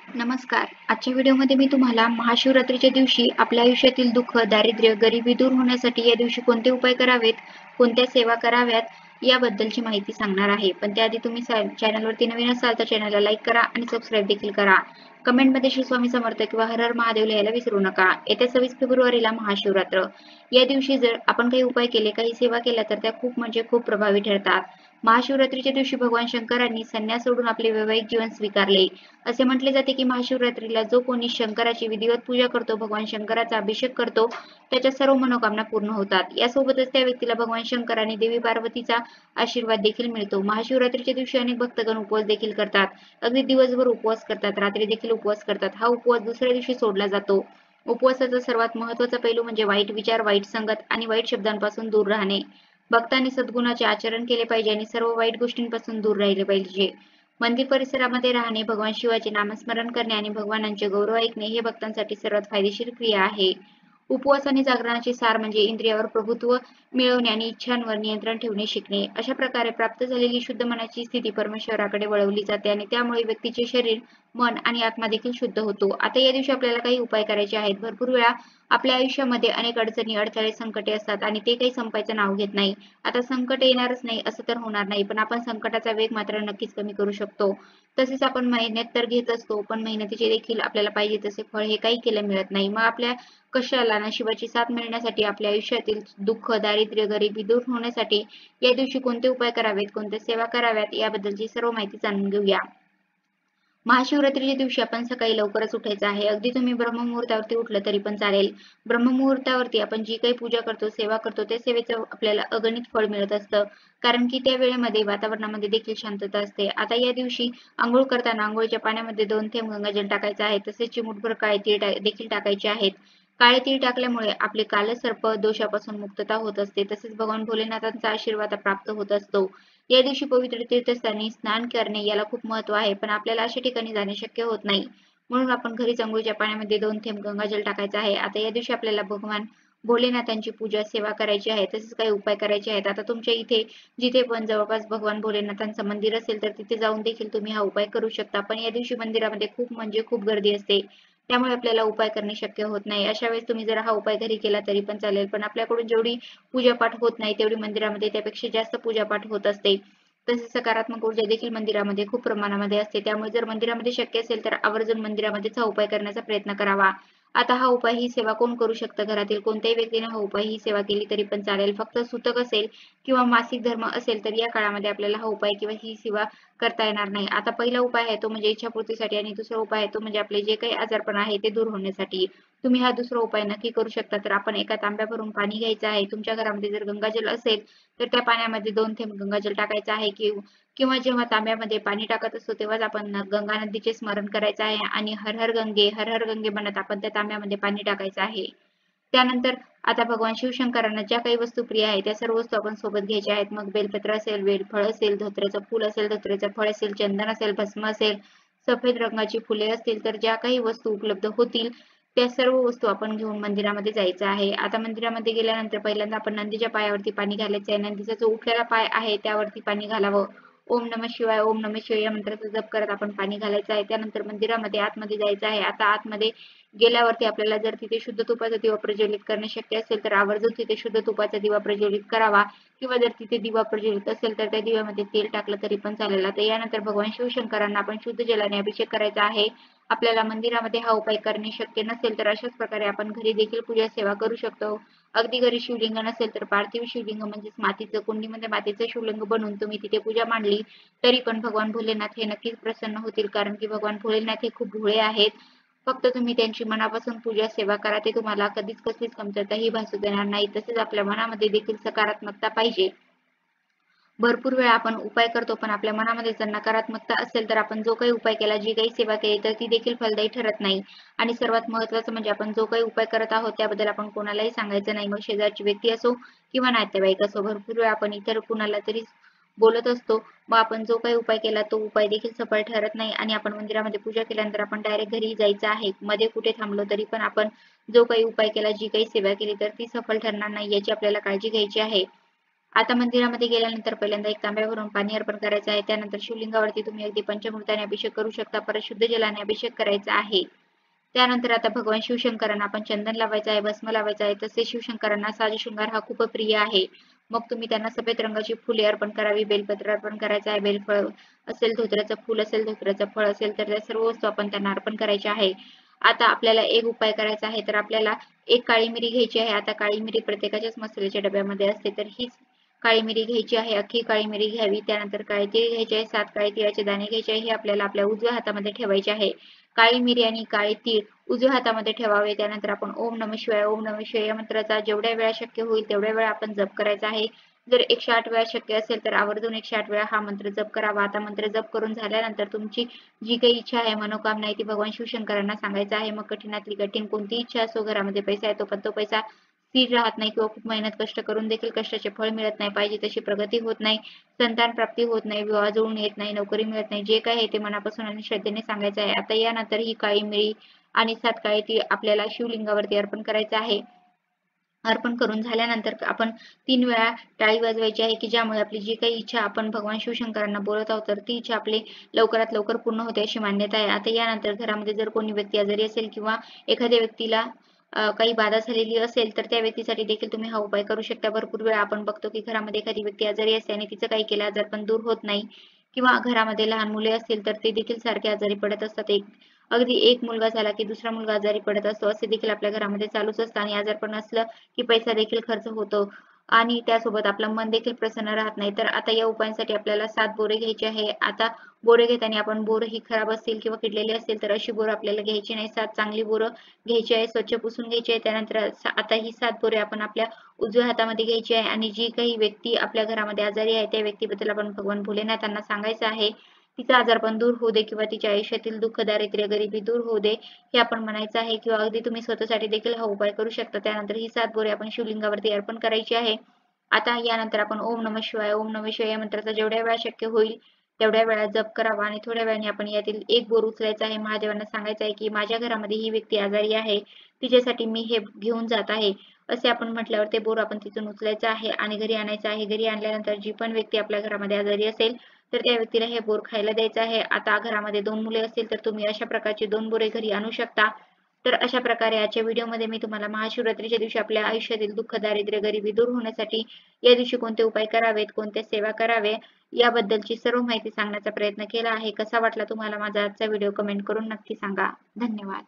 नमस्कार. आजच्या व्हिडिओमध्ये मी तुम्हाला महाशिवरात्रीच्या दिवशी आपल्या आयुष्यातील दुःख, दारिद्र्य, गरिबी दूर होण्यासाठी या दिवशी कोणते उपाय करावेत, कोणत्या सेवा कराव्यात याबद्दलची माहिती सांगणार आहे. पण त्याआधी तुम्ही चॅनलवरती नवीन असाल तर चॅनलला लाईक करा आणि सबस्क्राईब देखील करा. कमेंटमध्ये श्री स्वामी समर्थ किंवा हर हर महादेव लिहायला विसरू नका. येत्या 26 फेब्रुवारीला महाशिवरात्र. या दिवशी जर आपण काही उपाय केले, काही सेवा केल्या तर त्या खूप प्रभावी ठरतात. महाशिवरात्रीच्या दिवशी भगवान शंकरांनी संन्यास सोडून आपले वैवाहिक जीवन स्वीकारले. असे म्हटले जाते की महाशिवरात्रीला जो कोणी शंकराची विधिवत पूजा करतो, भगवान शंकराचा अभिषेक करतो, त्याच्या सर्व मनोकामना पूर्ण होतात. यासोबतच त्या व्यक्तीला भगवान शंकर आणि देवी पार्वतीचा आशीर्वाद देखील मिळतो. महाशिवरात्रीच्या दिवशी अनेक भक्तगण उपवास देखील करतात. अगदी दिवसभर उपवास करतात, रात्री देखील उपवास करतात. हा उपवास दुसऱ्या दिवशी सोडला जातो. उपवासाचा सर्वात महत्त्वाचा पैलू म्हणजे वाईट विचार, वाईट संगत आणि वाईट शब्दांपासून दूर राहणे. भक्तांनी सद्गुणाचे आचरण केले पाहिजे आणि सर्व वाईट गोष्टींपासून दूर राहिले पाहिजे. मंदिर परिसरामध्ये राहणे, भगवान शिवाचे नामस्मरण करणे आणि भगवानांचे गौरव ऐकणे हे भक्तांसाठी सर्वात फायदेशीर क्रिया आहे. उपवास आणि जागरणाचे सार म्हणजे इंद्रियावर प्रभुत्व मिळवणे आणि इच्छांवर नियंत्रण ठेवणे शिकणे. अशा प्रकारे प्राप्त झालेली शुद्ध मनाची स्थिती परमेश्वराकडे वळवली जाते आणि त्यामुळे व्यक्तीचे शरीर, मन आणि आत्मा देखील शुद्ध होतो. आता या दिवशी आपल्याला काही उपाय करायचे आहेत. भरपूर वेळा आपल्या आयुष्यामध्ये अनेक अडचणी, अडथळे, संकटे असतात आणि ते काही संपायचं नाव घेत नाही. आता संकट येणारच नाही असं तर होणार नाही, पण आपण संकटाचा वेग मात्र नक्कीच कमी करू शकतो. तसेच आपण मेहनत तर घेत असतो, पण मेहनतीचे देखील आपल्याला पाहिजे तसे फळ हे काही केलं मिळत नाही. मग आपल्या कशाला नशिबाची साथ मिळण्यासाठी, आपल्या आयुष्यातील दुःख, दारिद्र्य, गरिबी दूर होण्यासाठी या दिवशी कोणते उपाय करावेत, कोणत्या सेवा कराव्यात याबद्दलची सर्व माहिती जाणून घेऊया. महाशिवरात्रीच्या दिवशी आपण सकाळी लवकरच उठायचं आहे. अगदी तुम्ही ब्रह्ममुहूर्तावरती उठलं तरी पण चालेल. ब्रह्ममुहूर्तावरती आपण जी काही पूजा करतो, सेवा करतो, त्या सेवेचं आपल्याला अगणित फळ मिळत असतं. कारण की त्या वेळेमध्ये वातावरणामध्ये देखील शांतता असते. आता या दिवशी अंघोळ करताना अंघोळीच्या पाण्यामध्ये 2 थेंब गंगाजल टाकायचं आहे. तसेच चिमूटभर काळे तीळ देखील टाकायचे आहेत. काळे तीळ टाकल्यामुळे आपले कालसर्प दोषापासून मुक्तता होत असते. तसेच भगवान भोलेनाथांचा आशीर्वाद प्राप्त होत असतो. या दिवशी पवित्र तीर्थस्थानी स्नान करणे याला खूप महत्त्व आहे, पण आपल्याला अशा ठिकाणी जाणे शक्य होत नाही. म्हणून आपण घरीच अंघोळीच्या पाण्यामध्ये 2 थेंब गंगाजल टाकायचं आहे. आता या दिवशी आपल्याला भगवान भोलेनाथांची पूजा, सेवा करायची आहे. तसेच काही उपाय करायचे आहेत. आता तुमच्या इथे जिथे पण जवळपास भगवान भोलेनाथांचं मंदिर असेल तर तिथे जाऊन देखील तुम्ही हा उपाय करू शकता. पण या दिवशी मंदिरामध्ये खूप गर्दी असते. त्यामुळे आपल्याला उपाय करणे शक्य होत नाही. अशा वेळेस तुम्ही जर हा उपाय घरी केला तरी पण चालेल. पण आपल्याकडून जेवढी पूजापाठ होत नाही तेवढी मंदिरामध्ये त्यापेक्षा जास्त पूजापाठ होत असते. तसेच सकारात्मक ऊर्जा देखील मंदिरामध्ये खूप प्रमाणामध्ये असते. त्यामुळे जर मंदिरामध्ये शक्य असेल तर आवर्जून मंदिरामध्येच हा उपाय करण्याचा प्रयत्न करावा. आता हा उपाय, ही सेवा कोण करू शकतं? घरातील कोणत्याही व्यक्तीने हा उपाय, ही सेवा केली तरी पण चालेल. फक्त सुतक असेल किंवा मासिक धर्म असेल तर या काळामध्ये आपल्याला हा उपाय किंवा ही सेवा करता येणार नाही. आता पहिला उपाय आहे तो म्हणजे इच्छापूर्तीसाठी आणि दुसरा उपाय आहे तो म्हणजे आपले जे काही आजारपण आहे ते दूर होण्यासाठी. तुम्ही हा दुसरा उपाय नक्की करू शकता. तर आपण एका तांब्या भरून पाणी घ्यायचं आहे. तुमच्या घरामध्ये जर गंगाजल असेल तर त्या पाण्यामध्ये 2 थेंब गंगाजल टाकायचं आहे किंवा जेव्हा तांब्यामध्ये पाणी टाकत असतो तेव्हाच आपण गंगा नदीचे स्मरण करायचं आहे आणि हर हर गंगे म्हणत आपण त्या तांब्यामध्ये पाणी टाकायचं आहे. त्यानंतर आता भगवान शिवशंकरांना ज्या काही वस्तू प्रिय आहेत त्या सर्व वस्तू आपण सोबत घ्यायच्या आहेत. मग बेलपत्र असेल, बेलफळ असेल, धोत्र्याचं फूल असेल, धोत्र्याचं फळ असेल, चंदन असेल, भस्म असेल, सफेद रंगाची फुले असतील तर ज्या काही वस्तू उपलब्ध होतील त्या सर्व वस्तू आपण घेऊन मंदिरामध्ये जायचं आहे. आता मंदिरामध्ये गेल्यानंतर पहिल्यांदा आपण नंदीच्या पायावरती पाणी घालायचं आहे. नंदीचा जो उठलेला पाय आहे त्यावरती पाणी घालावं. ओम नमः शिवाय, ओम नमः शिवाय या मंत्राचा जप करत आपण पाणी घालायचं आहे. त्यानंतर मंदिरामध्ये आतमध्ये जायचं आहे. आता आतमध्ये गेल्यावरती आपल्याला जर तिथे शुद्ध तुपाचा दिवा प्रज्वलित करणे शक्य असेल तर आवर्जून तिथे शुद्ध तुपाचा दिवा प्रज्वलित करावा किंवा जर तिथे दिवा प्रज्वलित असेल तर त्या दिव्यामध्ये तेल टाकलं तरी पण चालेल. आता यानंतर भगवान शिवशंकरांना आपण शुद्ध जलाने अभिषेक करायचा आहे. आपल्याला मंदिरामध्ये हा उपाय करणे शक्य नसेल तर अशाच प्रकारे आपण घरी देखील पूजा सेवा करू शकतो. अगदी घरी शिवलिंग नसेल तर पार्थिव शिवलिंग म्हणजेच मातीचं, कुंडीमध्ये मातीचं शिवलिंग बनवून तुम्ही तिथे पूजा मांडली तरी पण भगवान भोलेनाथ हे नक्कीच प्रसन्न होतील. कारण की भगवान भोलेनाथ हे खूप भोळे आहेत. फक्त तुम्ही त्यांची मनापासून पूजा सेवा करा. ते तुम्हाला कधीच कसलीच कमतरता ही भासू देणार नाही. तसेच आपल्या मनामध्ये देखील सकारात्मकता पाहिजे. भरपूर वेळा आपण उपाय करतो पण आपल्या मनामध्ये जर नकारात्मकता असेल तर आपण जो काही उपाय केला, जी काही सेवा केली तर ती देखील फलदायी ठरत नाही. आणि सर्वात महत्त्वाचं म्हणजे आपण जो काही उपाय करत आहोत त्याबद्दल आपण कोणालाही सांगायचं नाही. मग शेजारची व्यक्ती असो किंवा नातेवाईक असो. भरपूर वेळा आपण इतर कुणाला तरी बोलत असतो. मग आपण जो काही उपाय केला तो उपाय देखील सफल ठरत नाही आणि आपण मंदिरामध्ये पूजा केल्यानंतर आपण डायरेक्ट घरी जायचं आहे. मध्ये कुठे थांबलो तरी पण आपण जो काही उपाय केला, जी काही सेवा केली तर ती सफल ठरणार नाही याची आपल्याला काळजी घ्यायची आहे. आता मंदिरामध्ये गेल्यानंतर पहिल्यांदा एक तांब्या भरून पाणी अर्पण करायचं आहे. त्यानंतर शिवलिंगावरती तुम्ही अगदी पंचमृताने अभिषेक करू शकता. परत शुद्ध जलाने अभिषेक करायचा आहे. त्यानंतर आता भगवान शिवशंकरांना आपण चंदन लावायचं आहे, भस्म लावायचं आहे. तसेच शिवशंकरांना साजशृंगार हा खूप प्रिय आहे. मग तुम्ही त्यांना सफेद रंगाची फुले अर्पण करावी, बेलपत्र अर्पण करायचं आहे. बेलफळ असेल, धोत्र्याचं फूल असेल, धोत्र्याचं फळ असेल तर त्या सर्व वस्तू आपण त्यांना अर्पण करायच्या आहे. आता आपल्याला एक उपाय करायचा आहे, तर आपल्याला एक काळी मिरी घ्यायची आहे. आता काळी मिरी प्रत्येकाच्याच मसाल्याच्या डब्यामध्ये असते, तर हीच काळी मिरी घ्यायची आहे. अख्खी काळी मिरी घ्यावी. त्यानंतर काळे तीळ घ्यायचे आहे. 7 काळे तिळाचे दाणे घ्यायचे आहे. हे आपल्याला आपल्या उजव्या हातामध्ये ठेवायचे आहे. काळी मिरी आणि काळे तीळ उजव्या हातामध्ये ठेवावे. त्यानंतर आपण ओम नमः शिवाय, ओम नमः शिवाय या मंत्राचा जेवढ्या वेळा शक्य होईल तेवढ्या वेळा आपण जप करायचा आहे. जर 108 वेळा शक्य असेल तर आवर्जून 108 वेळा हा मंत्र जप करावा. आता मंत्र जप करून झाल्यानंतर तुमची जी काही इच्छा आहे, मनोकामना आहे ती भगवान शिवशंकरांना सांगायचं आहे. मग कठीणातली कठीण कोणती इच्छा असो, घरामध्ये पैसा येतो पण तो पैसा स्थिर राहत नाही किंवा खूप मेहनत कष्ट करून देखील कष्टाचे फळ मिळत नाही, पाहिजे तशी प्रगती होत नाही, संतान प्राप्ती होत नाही, विवाह जुळून येत नाही, नोकरी मिळत नाही, जे काही आहे ते मनापासून आणि श्रद्धेने सांगायचं आहे. आता यानंतर ही काळी मिरी आणि 7 काळे तीळ आपल्याला शिवलिंगावरती अर्पण करायचं आहे. अर्पण करून झाल्यानंतर आपण 3 वेळा टाळी वाजवायची आहे, की ज्यामुळे आपली जी काही इच्छा आपण भगवान शिवशंकरांना बोलत आहोत तर ती इच्छा आपली लवकरात लवकर पूर्ण होते अशी मान्यता आहे. आता यानंतर घरामध्ये जर कोणी व्यक्ती आजारी असेल किंवा एखाद्या व्यक्तीला काही बाधा झालेली असेल तर त्या व्यक्तीसाठी देखील तुम्ही हा उपाय करू शकता. भरपूर वेळा आपण बघतो की घरामध्ये एखादी व्यक्ती आजारी असते आणि तिचं काही केलं आजार पण दूर होत नाही, किंवा घरामध्ये लहान मुले असतील तर ते देखील सारखे आजारी पडत असतात. अगदी एक मुलगा झाला की दुसरा मुलगा आजारी पडत असतो, असे देखील आपल्या घरामध्ये चालूच असतं. आणि आजारपण असलं की पैसा देखील खर्च होतो आणि त्यासोबत आपलं मन देखील प्रसन्न राहत नाही. तर आता या उपायांसाठी आपल्याला 7 बोरे घ्यायचे आहे. आता बोरे घेताना आपण बोरं ही खराब असतील किंवा किडलेली असतील तर अशी बोरं आपल्याला घ्यायची नाही. 7 चांगली बोरं घ्यायची आहे, स्वच्छ पुसून घ्यायची आहे. त्यानंतर आता ही 7 बोरे आपण आपल्या उजव्या हातामध्ये घ्यायची आहे आणि जी काही व्यक्ती आपल्या घरामध्ये आजारी आहे त्या व्यक्तीबद्दल आपण भगवान भोलेनाथांना सांगायचं आहे. तिचा आजारपण दूर होऊ दे किंवा तिच्या आयुष्यातील दुःख, दारिद्र्य, गरिबी दूर होऊ दे हे आपण म्हणायचं आहे, किंवा अगदी तुम्ही स्वतःसाठी देखील हा उपाय करू शकता. त्यानंतर ही 7 बोरे आपण शिवलिंगावरती अर्पण करायची आहे. आता यानंतर आपण ओम नमः शिवाय, ओम नमः शिवाय या मंत्राचा जेवढ्या वेळा शक्य होईल तेवढ्या वेळा जप करावा आणि थोड्या वेळाने आपण यातील एक बोर उचलायचा आहे. महादेवांना सांगायचं आहे की माझ्या घरामध्ये ही व्यक्ती आजारी आहे, तिच्यासाठी मी हे घेऊन जात आहे असे आपण म्हटल्यावर ते बोर आपण तिथून उचलायचं आहे आणि घरी आणायचं आहे. घरी आणल्यानंतर जी पण व्यक्ती आपल्या घरामध्ये आजारी असेल तर त्या व्यक्तीला हे बोर खायला द्यायचं आहे. आता घरामध्ये 2 मुले असतील तर तुम्ही अशा प्रकारचे 2 बोरे घरी आणू शकता. तर अशा प्रकारे आजच्या व्हिडिओमध्ये मी तुम्हाला महाशिवरात्रीच्या दिवशी आपल्या आयुष्यातील दुःख, दारिद्र्य, गरिबी दूर होण्यासाठी या दिवशी कोणते उपाय करावेत, कोणत्या सेवा करावे याबद्दलची सर्व माहिती सांगण्याचा प्रयत्न केला आहे. कसा वाटला तुम्हाला माझा आजचा व्हिडिओ कमेंट करून नक्की सांगा. धन्यवाद.